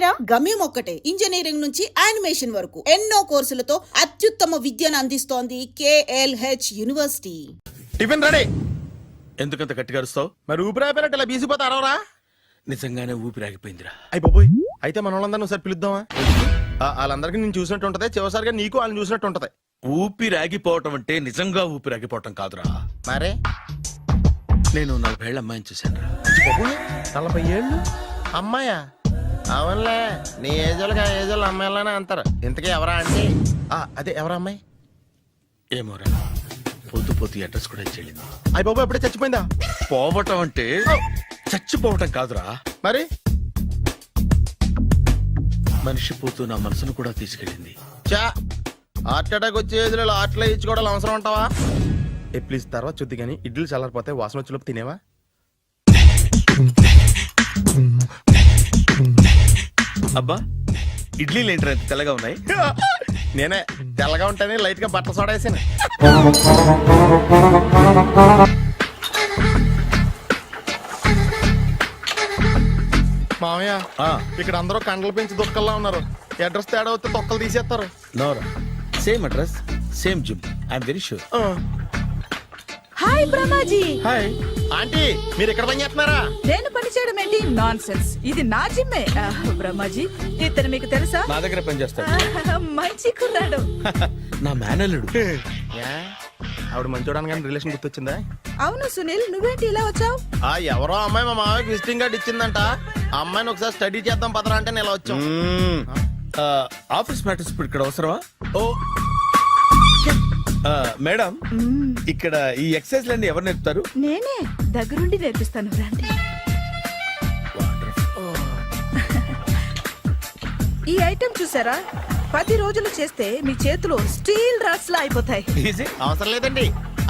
ఇంతేనా? గమ్యం ఒక్కటే, ఇంజనీరింగ్ నుంచి యానిమేషన్ వరకు ఎన్నో కోర్సులతో అత్యుత్తమ విద్యను అందిస్తోంది KLH యూనివర్సిటీ. Tiffin ready. ఎందుకంత గట్టిగా అరుస్తావు? మరి ఊపిరి అయిపోయినట్టు ఇలా బీసిపోతే అరవరా? నిజంగానే ఊపిరాగిపోయిందిరా. అయ్యి బాబోయ్, అయితే మన వాళ్ళందరినీ ఒకసారి పిలుద్దామా? వాళ్ళందరికీ నేను చూసినట్టు ఉంటది, చివరిసారిగా నీకు వాళ్ళని చూసినట్టు ఉంటది. ఊపిరాగిపోవటం అంటే నిజంగా ఊపిరాగిపోవటం కాదురా. మరే నేను 40 ఏళ్ల అమ్మాయిని చూశానురా. 40 ఏళ్ళు అమ్మాయా? అవునులే, నీ ఏజోళ్ళకి ఆ ఏజోళ్ళు అమ్మాయిలానే అంటారు. ఇంతకీ ఎవరా అంటే? అదే ఎవరా అమ్మాయి? ఏమోరా, పొద్దు పొద్దు అడ్రస్ కూడా చెల్లింది. అయ్యి బాబు ఎప్పుడే చచ్చిపోయిందా? పోవటం అంటే చచ్చిపోవటం కాదురా, మరి మనిషి పోతూ నా మనసును కూడా తీసుకెళ్ళింది. చా, హార్ట్ అటాక్ వచ్చే ఏజ్లో హార్ట్లో ఇచ్చుకోవడం అవసరం అంటావా? ప్లీజ్ తర్వాత చూద్ది కానీ ఇడ్లీలు చల్లారిపోతే వాసన వచ్చేలోపు తినేవా? అబ్బా, ఇడ్లీలు ఏంటి ఎంత తెల్లగా ఉన్నాయి? నేనే తెల్లగా ఉంటానే లైట్ గా బట్టలు సోడా వేసాను. మామయ్య, ఇక్కడ అందరూ కండలు పెంచి దుక్కల్లా ఉన్నారు. అడ్రస్ తేడా వస్తే తొక్కలు తీసేస్తారు. Nora, same address same gym, I'm very sure. Hi Brahmaji. Hi aunty, మీరు ఇక్కడ పని చేస్తున్నారా? నేను పని చేయడం ఏంటి? నాన్ సెన్స్, ఇది నా జిమ్మే. బ్రహ్మాజీ, ఇతను మీకు తెలుసా? నా దగ్గర పని చేస్తాడు. మంచి కుర్రాడు. నా మేనల్లుడు. ఆవిడ మంచి చూడడానికి రిలేషన్ గుర్తొచ్చిందా? అవును సునీల్, నువ్వేంటి ఇలా వచ్చావు? ఎవరో అమ్మాయి మా మామయ్యకి విజిటింగ్ కార్డ్ ఇచ్చిందంట. ఆ అమ్మాయిని ఒకసారి స్టడీ చేద్దాం పదరా అంటే నేను ఇలా వచ్చాం. ఆఫీస్ మ్యాటర్స్ ఇప్పుడు ఇక్కడ అవసరమా? ఓ మేడం, ఇక్కడ ఈ ఎక్సర్సైజ్ లన్నీ ఎవరు నేర్పుతారు? నేనే దగ్గరుండి నేర్పిస్తాను, రండి. ఈ ఐటెం చూసారా? 10 రోజులు చేస్తే మీ చేతులు స్టీల్ రాట్స్ లా అయిపోతాయి. అవసరం లేదండి,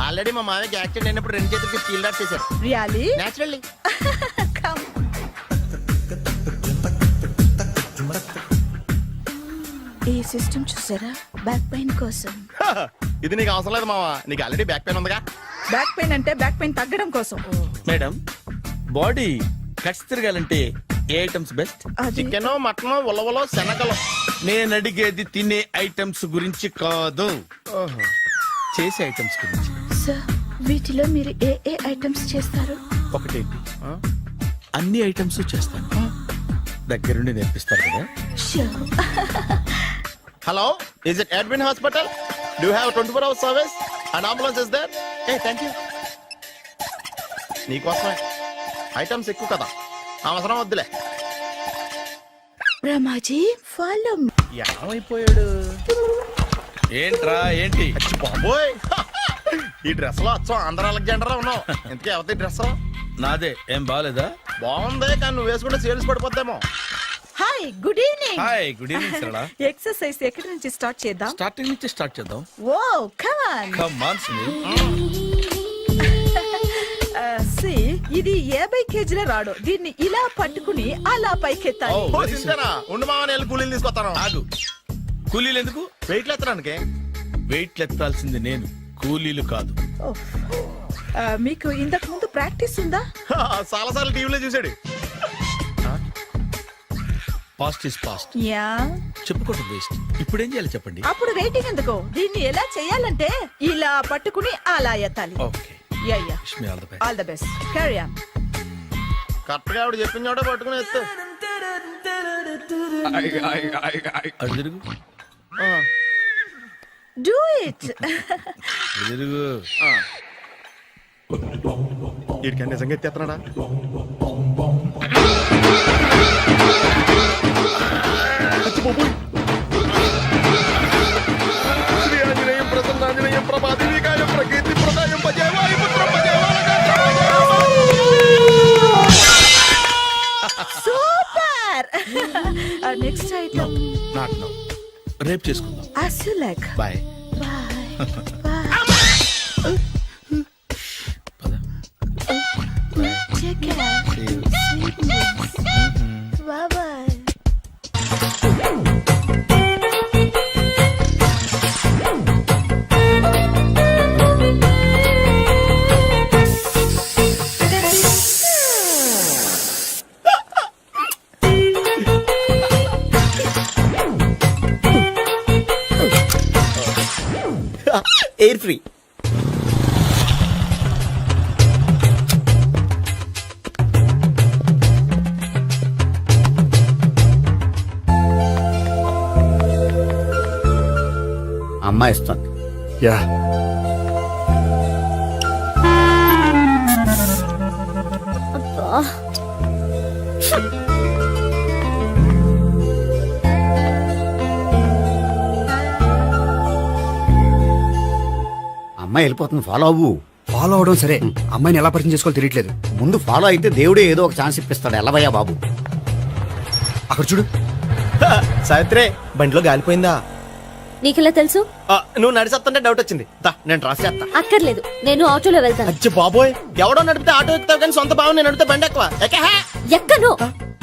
ఆల్రెడీ మా మామయ్యకి యాక్సిడెంట్ అయినప్పుడు 2 చేతులకి స్టీల్ డాట్ చేశారు. రియల్లీ? నేచురల్లీ. ఈ సిస్టమ్ చూసారా? బ్యాక్ పెయిన్ కోసం. ఇది నీకు అవసరం లేదు మావా, నీకు ఆల్రెడీ బ్యాక్ పెయిన్ ఉందిగా. బ్యాక్ పెయిన్ అంటే బ్యాక్ పెయిన్ తగ్గడం కోసం. మేడం, బాడీ కట్స్ తిరగాలంటే ఏ ఐటమ్స్ బెస్ట్? చికెన్, మటన్, ఉలవలో, శనగలు. నేను అడిగేది తినే ఐటమ్స్ గురించి కాదు, చేసే ఐటమ్స్ గురించి. సార్, వీటిలో మీరు ఏ ఏ ఐటమ్స్ చేస్తారు? ఒకటేంటి, అన్ని ఐటమ్స్ చేస్తాను. దగ్గరుండి నేర్పిస్తారు కదా. Hello, is it admin hospital? Do have 24 hours service? And ambulance is there? Thank you. నీకోసమే ఐటమ్స్ ఎక్కువ కదా, అవసరం వద్దులే. రమాజీ, ఫాలో. ఏమైపోయాడు? ఏంట్రా ఏంటి? బాబోయ్, ఈ డ్రెస్ లో వచ్చాం ఆంధ్ర అలెగ్జాండర్ ఉన్నావు. ఇంతకీ ఎవరి డ్రెస్? నాదే. ఏం బాగాలేదా? బాగుంది, కానీ నువ్వు వేసుకుంటే సేల్స్ పడిపోద్దేమో. Hi, good evening. Hi, good evening Sarala. Exercise ఎక్కడి నుంచి స్టార్ట్ చేద్దాం? స్టార్టింగ్ నుంచి స్టార్ట్ చేద్దాం. Oh, come on. Come on Sunil. ఇది 50 కేజీల రాడు. దీన్ని ఇలా పట్టుకుని అలా పైకెత్తాలి. ఉండు మామ, నేను కూలీలు తీసుకొస్తాను. ఆగు, కూలీలు ఎందుకు? వెయిట్ ఎత్తడానికి. వెయిట్ ఎత్తాల్సింది నేను, కూలీలు కాదు. మీకు ఇంతకు ముందు ప్రాక్టీస్ ఉందా? చాలా సార్లు టీవీలో చూసాడు. Past is past. యా, చెప్పుకోవడం వేస్ట్. ఇప్పుడు ఏం చేయాలి చెప్పండి. అప్పుడు వెయిటింగ్ ఎందుకు? దీన్ని ఎలా చేయాలంటే ఇలా పట్టుకుని అలా ఎత్తాలి. Okay, ya ya, wish me all the best. All the best. Carry on. Correct గా ఆవిడ చెప్పిన చోట పట్టుకుని ఎత్తు. అటు తిరుగు. Do it. తిరుగు. వీడికి నిజంగా ఎత్తేస్తున్నాడా? శ్రీ ఆంజనేయం ప్రసన్నాంజనేయం ప్రభాదివికాయం ప్రకీర్తి ప్రదాయం భజేవాయు పుత్రం super. Next item not now, రేపు చేసుకుందాం. as you like. Bye. Take care. Bye bye. Air free. అమ్మాయి ఇస్తుంది. యా అమ్మాయి వెళ్ళిపోతుంది, ఫాలో అవ్వు. ఫాలో అవడం సరే, అమ్మాయిని ఎలా పరిచయం చేసుకోవాలో తెలియట్లేదు. ముందు ఫాలో అయితే దేవుడే ఏదో ఒక ఛాన్స్ ఇప్పిస్తాడు. ఎల్లవయ్యా బాబు. అక్కడ చూడు. సావిత్రి బండిలో గాలిపోయిందా? నీకెలా తెలుసు? నువ్వు నడిచేస్తుంటే డౌట్ వచ్చింది. దా నేను డ్రాస్ చేస్తా. అక్కర్లేదు, నేను ఆటోలో వెళ్తాను. అచ్చి బాబోయ్, ఎవడో నడిపితే ఆటో ఎక్కుతావు కానీ సొంత భావం నేను నడిపితే బండి ఎక్కువ. ఎక్కహా? ఎక్కను.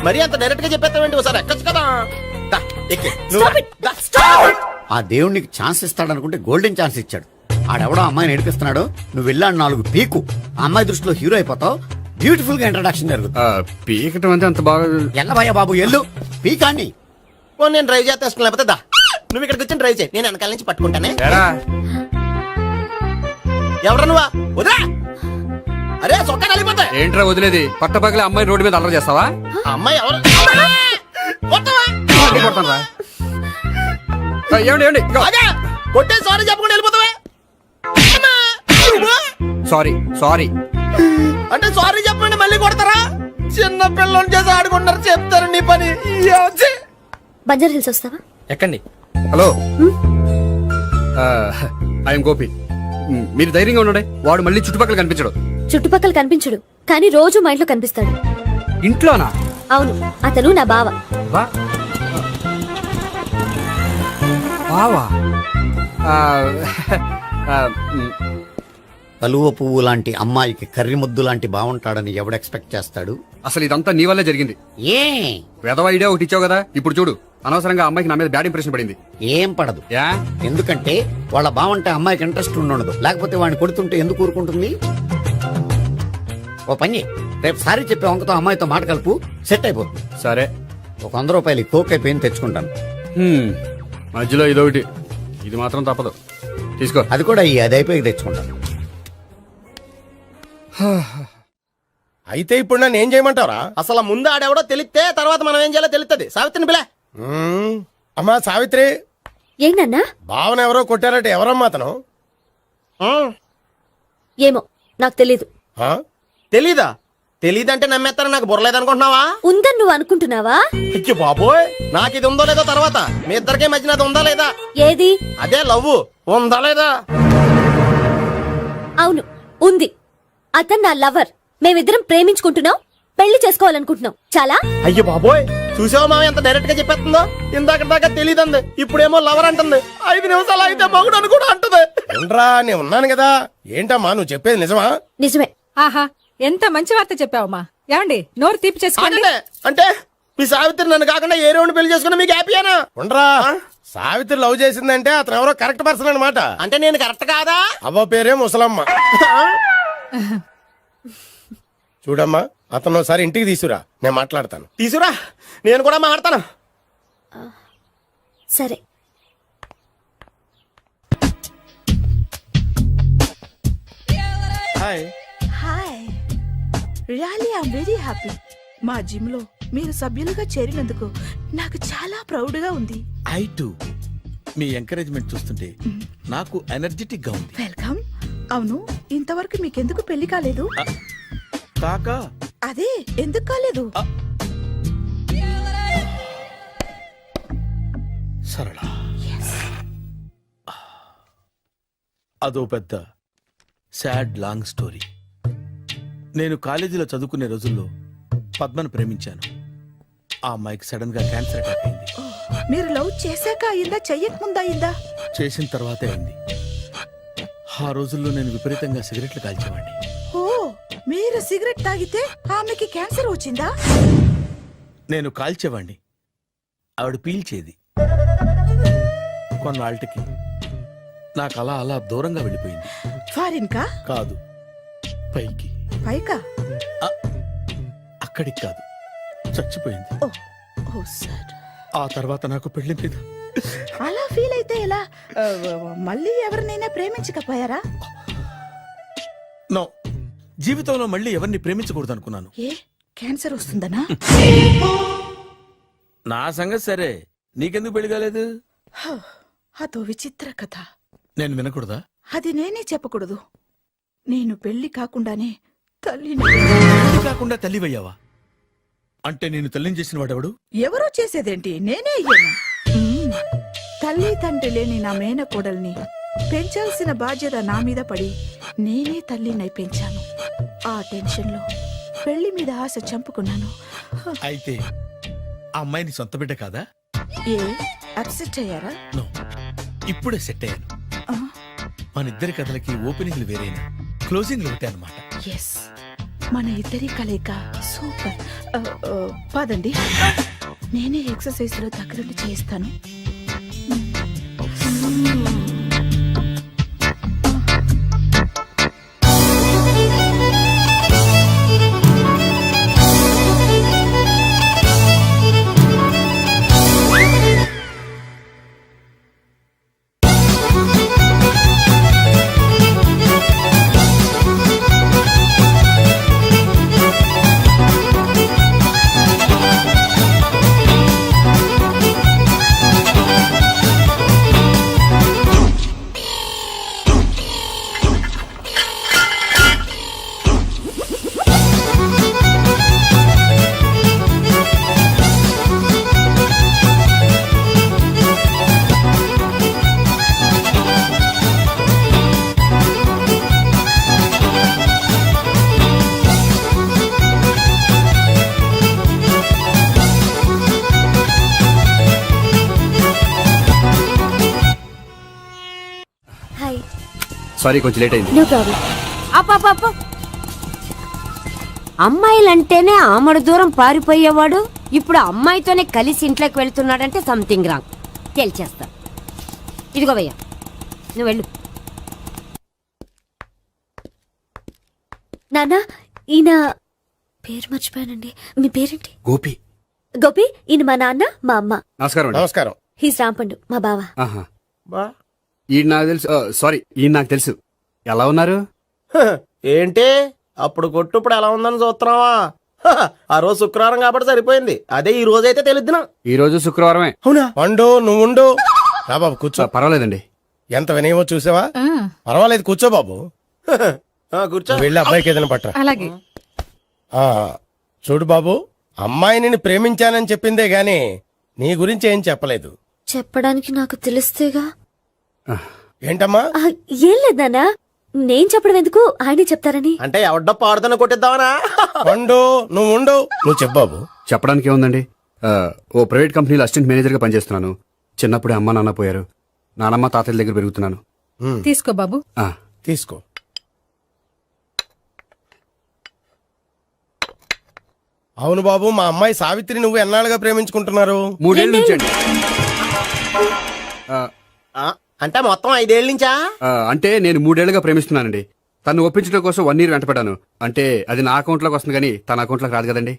మరి అంత డైరెక్ట్ గా చెప్పేస్తావేంటి? ఒకసారి ఎక్కొచ్చు కదా. దా, ఎక్కే. నువ్వు Stop it. దా. ఆ దేవుడు నీకు ఛాన్స్ ఇస్తాడనుకుంటే గోల్డెన్ ఛాన్స్ ఇచ్చాడు. ఆడెవడో అమ్మాయిని నడిపిస్తున్నాడు, నువ్వు వెళ్ళాడు 4 పీకు. ఆ అమ్మాయి దృష్టిలో హీరో అయిపోతావు. బ్యూటిఫుల్ గా ఇంట్రడక్షన్ జరుగుతుంది. పీకటం అంటే అంత బాగా. ఎల్లవయ్యా బాబు, ఎల్లు పీకాన్ని. ఓ నేను డ్రైవ్ చేస్తాను, లేకపోతే దా నువ్వు ఇక్కడికి వచ్చి డ్రైవ్ చేయి, నేను వెనకాల నుంచి పట్టుకుంటానే. ఎరా, ఎవరు నువ్వా? వదిలా. అరే చొక్కా కలిపోతా. ఏంట్రా వదిలేది? పట్టపగలే అమ్మాయి రోడ్డు మీద అల్లరి చేస్తావా? అమ్మాయి ఎవరు? కొట్టవా? కొడతాను రా. ఏమండి ఏమండి, అదే కొట్టే సారీ చెప్పకుండా వెళ్ళిపోతావా? Sorry sorry. అంటే సారీ చెప్పండి మళ్ళీ కొడతారా? చిన్న పిల్లలు చేసి ఆడుకుంటారు, చెప్తారు నీ పని. బంజారా హిల్స్ వస్తావా? ఎక్కండి. Hello, I'm Gopi. మీరు ధైర్యంగా ఉండండి. వాడు మళ్ళీ చుట్టుపక్కల కనిపించడు. చుట్టుపక్కల కనిపించడు, కానీ రోజు మా ఇంట్లో కనిపిస్తాడు. ఇంట్లోనా? అవును, అతను నా బావ. వా బావా. కలువ పువ్వు లాంటి అమ్మాయికి కర్రి ముద్దు లాంటి బాగుంటాడని ఎవడు ఎక్స్పెక్ట్ చేస్తాడు? అసలు ఇదంతా నీ వల్లే జరిగింది. ఏ వెధవ ఐడియా ఒకటి ఇచ్చావు కదా, ఇప్పుడు చూడు. అనవసరంగా అమ్మాయికి నా మీద బ్యాడ్ ఇంప్రెషన్ పడింది. ఏం పడదు. యా, ఎందుకంటే వాళ్ళ బాగుంటే అమ్మాయికి ఇంట్రెస్ట్ ఉండదు. లేకపోతే వాడిని కొడుతుంటే ఎందుకు ఊరుకుంటుంది? ఓ పని చెయ్, రేపు సారీ చెప్పే వంకతో అమ్మాయితో మాట కలుపు, సెట్ అయిపోతుంది. సరే. ఒక 100 రూపాయలు కోక్ అయిపోయింది, తెచ్చుకుంటాను. మధ్యలో ఇదొకటి, ఇది మాత్రం తప్పదు. తీసుకో. అది కూడా అది అయిపోయి తెచ్చుకుంటాను. అయితే ఇప్పుడు నన్ను ఏం చేయమంటావరా? అసలు ముందు ఆడెవడో తెలిస్తే తర్వాత మనం ఏం చేయాలో తెలుస్తుంది. సావిత్రిని పిల్ల. అమ్మా సావిత్రి, ఏంటన్నా? భావన ఎవరో కొట్టారట, ఎవరమ్మా అతను? ఏమో నాకు తెలీదు. ఆ? తెలీదా? తెలీదంటే నమ్మేస్తారని నాకు బుర్రలేదనుకుంటున్నావా? ఉందని నువ్వు అనుకుంటున్నావా? అయ్యో బాబోయ్, నాకు ఇది ఉందో లేదో తర్వాత. మీ ఇద్దరికే మధ్యన అది ఉందా లేదా? ఏది? అదే లవ్ ఉందా లేదా? అవును, ఉంది. అతను నా లవర్. మేమిద్దరం ప్రేమించుకుంటున్నాం, పెళ్లి చేసుకోవాలనుకుంటున్నాం. చాలా. అయ్యో బాబోయ్, చూసావా మామ ఎంత డైరెక్ట్ గా చెప్పేస్తుందో? ఇందాక దాకా తెలియదండి, ఇప్పుడేమో లవర్ అంటుంది. 5 నిమిషాలు అయితే మగుడు అని కూడా అంటుంది. ఏంట్రా, నేను ఉన్నాను కదా. ఏంటమ్మా నువ్వు చెప్పేది నిజమా? నిజమే. ఆహా, ఎంత మంచి వార్త చెప్పావమ్మా. ఏమండి, నోరు తీపి చేసుకోండి. అంటే మీ సావిత్రి నన్ను కాకుండా ఏ రౌండ్ పెళ్లి చేసుకున్నా మీకు హ్యాపీయేనా? ఉండరా, సావిత్రి లవ్ చేసిందంటే అతను ఎవరో కరెక్ట్ పర్సన్ అనమాట. అంటే నేను కరెక్ట్ కాదా? అవ్వ పేరే ముసలమ్మ. చూడమ్మా, అతను ఒకసారి ఇంటికి తీసుకురా, నేను మాట్లాడతాను. తీసురా, నేను కూడా మాట్లాడతాను. సరే. Hi. Hi, really I'm very happy. మా జిమ్ లో మీరు సభ్యులుగా చేరినందుకు నాకు చాలా ప్రౌడ్ గా ఉంది. ఐ టు మీ ఎంకరేజ్మెంట్ చూస్తుంటే నాకు ఎనర్జెటిక్ గా ఉంది. వెల్కమ్. అవును, ఇంతవరకు మీకెందుకు పెళ్లి కాలేదు? కాకా అదే ఎందుకు కాలేదు? సరళ, అదో పెద్ద సాడ్ లాంగ్ స్టోరీ. నేను కాలేజీలో చదువుకునే రోజుల్లో పద్మను ప్రేమించాను. ఆ అమ్మాయికి సడన్ గా క్యాన్సర్ అటాక్ అయింది. మీరు లవ్ చేశాక అయిందా, చెయ్యక ముందా అయిందా? చేసిన తర్వాతే అయింది. ఆ రోజుల్లో నేను విపరీతంగా సిగరెట్లు కాల్చేవాడిని. ఓ, మీరు సిగరెట్ తాగితే ఆమెకి క్యాన్సర్ వచ్చిందా? నేను కాల్చేవాణ్ణి, ఆవిడ పీల్చేది. కొన్నాళ్ళకి నాకు అలా అలా దూరంగా వెళ్ళిపోయింది. ఫారిన్ కా? కాదు, పైకి. పైకా? అక్కడికి కాదు, చచ్చిపోయింది. ఓ, ఓ సార్. ఆ తర్వాత నాకు పెళ్లి మీద అలా ఫీల్ అయితే ఎలా? మళ్ళీ ఎవరినైనా ప్రేమించకపోయారా? నో, జీవితంలో మళ్ళీ ఎవరిని ప్రేమించకూడదు అనుకున్నాను. ఏ క్యాన్సర్ వస్తుందనా? నా సంగతి సరే, నీకెందుకు పెళ్లి కాలేదు? అదో విచిత్ర కథ. నేను వినకూడదా? అది నేనే చెప్పకూడదు. నేను పెళ్లి కాకుండానే తల్లిని. పెళ్లి కాకుండా తల్లివయ్యావా? అంటే నేను తల్లిని చేసిన వాడెవడు? ఎవరో చేసేదేంటి, నేనే అయ్యాను. తల్లి తండ్రి లేని నా మేనకోడల్ని పెంచాల్సిన బాధ్యత నా మీద పడి నేనే తల్లినై పెంచాను. ఆ టెన్షన్లో పెళ్లి మీద ఆశ చంపుకున్నాను. అయితే ఆ అమ్మాయిని సొంత బిడ్డ కాదా? ఏ అప్సెట్ అయ్యారా? నో, ఇప్పుడే సెట్ అయ్యాను. మన ఇద్దరి కథలకి ఓపెనింగ్లు వేరేనా, క్లోజింగ్లు ఒకటే అనమాట. ఎస్, మన ఇద్దరి కలయిక సూపర్. పదండి, నేనే ఎక్సర్సైజ్ లో దగ్గరుండి చేస్తాను. హాయ్. సారీ, కొంచెం లేట్ అయింది. No problem. అప్ప అమ్మాయిలంటేనే ఆమడు దూరం పారిపోయేవాడు ఇప్పుడు అమ్మాయితోనే కలిసి ఇంట్లోకి వెళ్తున్నాడంటే సంథింగ్ రాంగ్ తేల్చేస్తా. ఇదిగో భయ్యా, నువ్వు వెళ్ళు. నాన్న, ఈయన పేరు మర్చిపోయానండి. మీ పేరేంటి? గోపి. గోపి, ఈయన మా నాన్న, మా అమ్మ. నమస్కారం అండి. నమస్కారం. హీస్ రాంపండు, మా బావ. ఆహా. బా ఈయన నాకు తెలుసు. సారీ, ఈయన నాకు తెలుసు. ఎలా ఉన్నారు? ఏంటి అప్పుడు కొట్టు ఇప్పుడు ఎలా ఉందని చూస్తున్నావా? ఆ రోజు శుక్రవారం కాబట్టి సరిపోయింది. అదే ఈ రోజు అయితే తెలుద్దునా. ఈ రోజు శుక్రవారమే. అవునా? పండు నువ్వు ఉండు. రా బాబు కూర్చో. పర్వాలేదండి. ఎంత వినయమో చూసావా? పర్వాలేదు, కూర్చో బాబు. కూర్చో. వెళ్ళి అబ్బాయికి ఏదైనా పట్టరా. అలాగే. ఆ, చూడు బాబు, అమ్మాయి నిన్ను ప్రేమించానని చెప్పిందే గాని నీ గురించి ఏం చెప్పలేదు. చెప్పడానికి నాకు తెలిస్తేగా. ఏంటమ్మా? ఏం లేదు నాన్న, నేను చెప్పడం ఎందుకు, ఆయనే చెప్తారని. అంటే ఎవడ్డో పాడుతున్నా కొట్టిద్దామనా? పండు నువ్వు ఉండు. నువ్వు చెప్పు బాబు. చెప్పడానికి ఏముందండి, ఓ ప్రైవేట్ కంపెనీలో అసిస్టెంట్ మేనేజర్గా పనిచేస్తున్నాను. చిన్నప్పుడే అమ్మ నాన్న పోయారు. నానమ్మ తాతయ్య దగ్గర పెరుగుతున్నాను. తీసుకో బాబు. ఆ, తీసుకో. అవును బాబు, మా అమ్మాయి సావిత్రి నువ్వు ఎన్నాళ్ళుగా ప్రేమించుకుంటున్నారు? 3 ఏళ్ళ నుంచి అండి. అంటే మొత్తం 5 ఏళ్ళ నుంచా? అంటే నేను 3 ఏళ్లుగా ప్రేమిస్తున్నానండి. తను ఒప్పించడం కోసం 1 year వెంటపడ్డాను. అంటే అది నా అకౌంట్లోకి వస్తుంది కానీ తన అకౌంట్లోకి రాదు కదండి.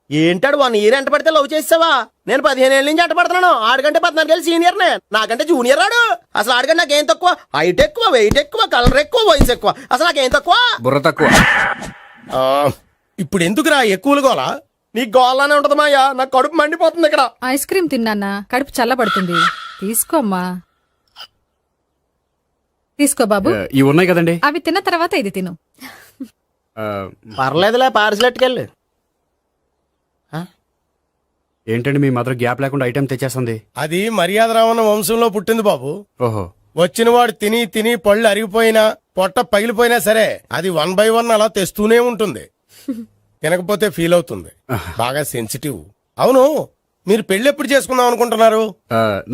ఏంటాడు 1 year ఎంట పడితే లవ్ చేసావా? నేను 15 ఏళ్ళ నుంచి ఎంట పడుతున్నాను. ఆడికంటే 14 ఏళ్ళు సీనియర్ నే, నాకంటే జూనియర్ రాడు. అసలు ఆడికంటే నాకేం తక్కువ? హైట్ ఎక్కువ, వెయిట్ ఎక్కువ, కలర్ ఎక్కువ, వయసు ఎక్కువ. అసలు నాకేం తక్కువ? బుర్ర తక్కువ. ఆ, ఇప్పుడు ఎందుకురా ఎక్కువలు గోలా? నీకు గోళ్ళనే ఉంటది మాయా, నాకు కడుపు మండిపోతుంది ఇక్కడ. ఐస్ క్రీమ్ తిన్నానా, కడుపు చల్లబడుతుంది. తీసుకోమ్మా. తీసుకో బాబు. ఇవి ఉన్నాయి కదండి. అవి తిన్న తర్వాత ఇది తిను. పర్లేదులే, పార్సిల్ ఎట్టుకెళ్ళి. ఏంటండి మీ మదర్ గ్యాప్ లేకుండా ఐటెం తెచ్చేస్తుంది? అది మర్యాద రావణ వంశంలో పుట్టింది బాబు. ఓహో. వచ్చిన వాడు తిని తిని పళ్ళు అరిగిపోయినా పొట్ట పగిలిపోయినా సరే అది 1 by 1 అలా తెస్తూనే ఉంటుంది. తినకపోతే ఫీల్ అవుతుంది. బాగా సెన్సిటివ్. అవును, మీరు పెళ్లి ఎప్పుడు చేసుకుందాం అనుకుంటున్నారు?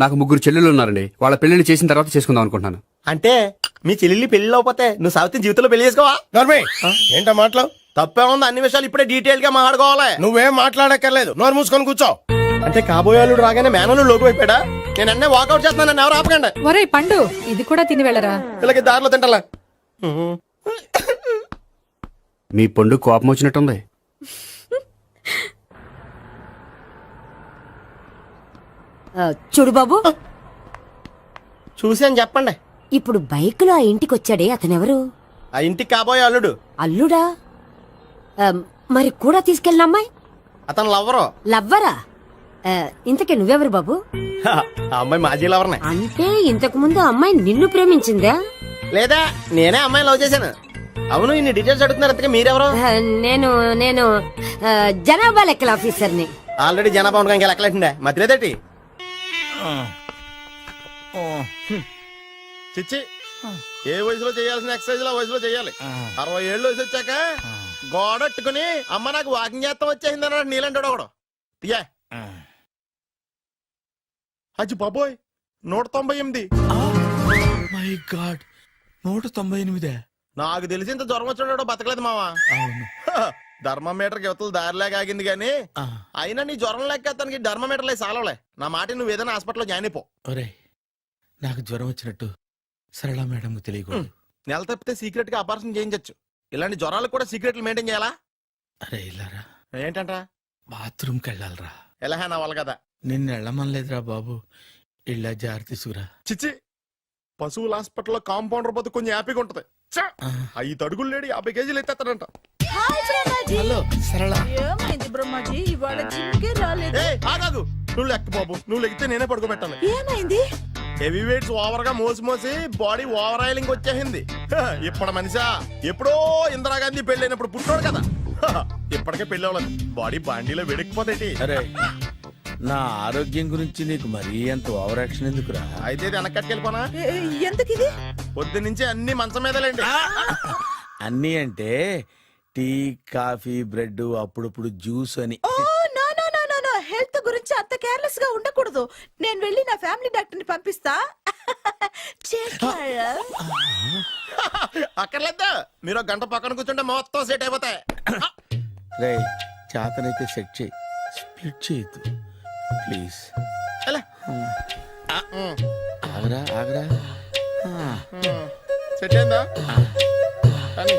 నాకు 3 చెల్లెలు ఉన్నారండి. వాళ్ళ పెళ్లిని చేసిన తర్వాత చేసుకుందాం అనుకుంటున్నాను. అంటే మీ చెల్లెల్ని పెళ్లి లేకపోతే నువ్వు సావిత్రి జీవితంలో పెళ్లి చేసుకోవా? నోర్మే, ఏంటో మాటలు? తప్పే ఉంది, అన్ని విషయాలు ఇప్పుడే డీటెయిల్ గా మాట్లాడుకోవాలి. నువ్వేం మాట్లాడక్కర్లేదు, నోరు మూసుకొని కూర్చో. అంటే కాబోయేవాళ్ళు రాగానే మేనలు లోకి అయిపోయాడా? నేను అన్నీ వాకౌట్ చేస్తున్నాను, నన్ను ఎవరు ఆపకండి. ఒరేయ్ పండు, ఇది కూడా తిని వెళ్ళరా. వీళ్ళకి దారిలో తింటాలా? మీ పండు కోపం వచ్చినట్టుంది. చూడు బాబు, చూసి అని చెప్పండి. ఇప్పుడు బైక్ లో ఆ ఇంటికి వచ్చాడే అతనెవరు? ఆ ఇంటికి కాబోయే అల్లుడు. అల్లుడా? మరి కూడా తీసుకెళ్ళిన అమ్మాయి అతను లవ్వరు. లవ్వరా? ఇంతకీ నువ్వెవరు బాబు? ఆ అమ్మాయి మాజీ లవర్నే. అంటే ఇంతకు ముందు అమ్మాయి నిన్ను ప్రేమించిందా? లేదా నేనే అమ్మాయిని లవ్ చేశాను. అవును, ఇన్ని డీటెయిల్స్ అడుగుతున్నారు. ఇంతకీ మీరెవరు? నేను నేను జనాభా లెక్కల ఆఫీసర్ని. ఆల్రెడీ జనాభా ఉండగా ఇంకా లెక్కలేటండే మతిలేదేటి. చిచ్చి, ఏ వయసులో చేయాల్సిన ఎక్సర్సైజ్ ఆ వయసులో చేయాలి. 60 ఏళ్ళు వయసు వచ్చాక గోడట్టుకుని అమ్మ నాకు వాకింగ్ చేస్తాం వచ్చేసింది అన్నాడు నీలంటాడు ఒకడు. తీయా అచ్చి బాబోయ్, 198. My God, 198. నాకు తెలిసి ఇంత జ్వరం వచ్చాడో బతకలేదు మావా. అవును. ధర్మమీటర్ యువతలు దారిలాగా ఆగింది గానీ అయినా నీ జ్వరం లెక్క అతనికి ధర్మమీటర్లే సాలవలే. నా మాట నువ్వు ఏదైనా హాస్పిటల్లో జాయిన్ అయిపో. ఒరే, నాకు జ్వరం వచ్చినట్టు సరళ మేడం తెలియకూడదు. నెల తప్పితే సీక్రెట్ గా ఆపరేషన్ చేయించచ్చు. ఇలాంటి జ్వరాలకు కూడా సీక్రెట్లు మెయింటైన్ చేయాలా? అరే ఇల్లారా, ఏంటంటా? బాత్రూమ్కి వెళ్ళాలరా. ఎలాహా నా వాళ్ళ కదా. నిన్ను వెళ్ళమనలేదురా బాబు, ఇళ్ళ జారి తీసుకురా. చిచ్చి, పశువుల హాస్పిటల్లో కాంపౌండర్ బతు కొంచెం హ్యాపీగా ఉంటది. 5 అడుగులు లేడి 50 కేజీలు ఎత్తేస్తాడంట. హలో సరళ. ఏమైంది బ్రహ్మాజీ, ఇవాళ జిమ్కే రాలేదు? ఆగాగు, నువ్వు లెక్క బాబు. నువ్వు లెక్కితే నేనే పడుకోబెట్టాలి. ఏమైంది? హెవీ వెయిట్స్ ఓవర్ గా మోసి మోసి బాడీ ఓవర్ ఆయిలింగ్ వచ్చేసింది. ఇప్పుడు మనిషా ఎప్పుడో ఇందిరాగాంధీ పెళ్ళైనప్పుడు పుట్టాడు కదా. ఇప్పటికే పెళ్ళి అవ్వలేదు. బాడీ బాండీలో వెడికిపోతాయి. అరే, నా ఆరోగ్యం గురించి నీకు మరీ అంత ఓవర్ యాక్షన్ ఎందుకురా? అయితే ఇది వెనకట్టుకెళ్ళిపోనా? ఎందుకు ఇది? పొద్దు నుంచి అన్ని మంచం మీదలేండి. అన్నీ అంటే టీ, కాఫీ, బ్రెడ్, అప్పుడప్పుడు జ్యూస్ అని. హెల్త్ గురించి అంత కేర్లెస్ గా ఉండకూడదు. నేను వెళ్ళి నా ఫ్యామిలీ డాక్టర్ ని పంపిస్తా. అక్కర్లేదు, మీరు ఒక గంట పక్కన కూర్చుంటే మొత్తం సెట్ అయిపోతాయి. రే, చేతనైతే సెట్ చేయి, స్ప్లిట్ చేయొద్దు ప్లీజ్. ఆగరా ఆగరా. సెట్ అయిందా? కానీ